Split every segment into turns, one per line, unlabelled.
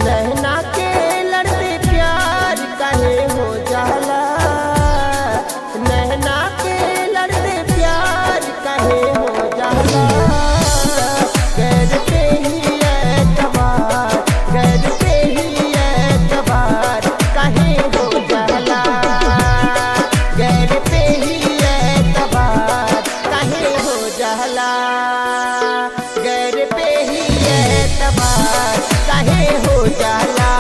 नैना के लड़ते प्यार काहे हो जाला, नैना के लड़ते प्यार काहे हो जाला। गैर पे ही एतबार, गैर पे ही एतबार काहे हो जाला। गैर पे ही एतबार काहे हो जाला। गैर पे ही एतबार काहे हो जाला।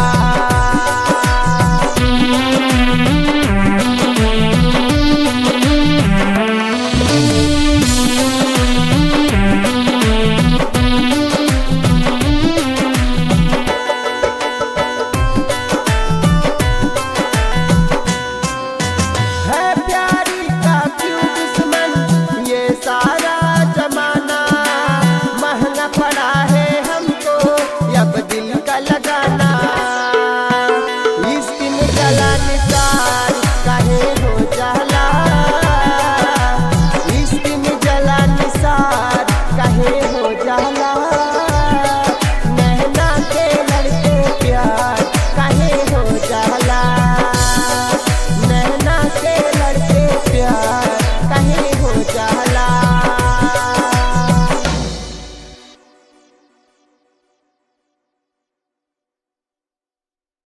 है प्यारी का क्यों दुश्मन ये सारा जमाना। महंगा पड़ा है हमको अब दिल का लगाना। इश्क में जला निसार काहे हो जाला। इश्क में जला निसार काहे हो जाला। नैना के लड़के प्यार काहे हो जाला।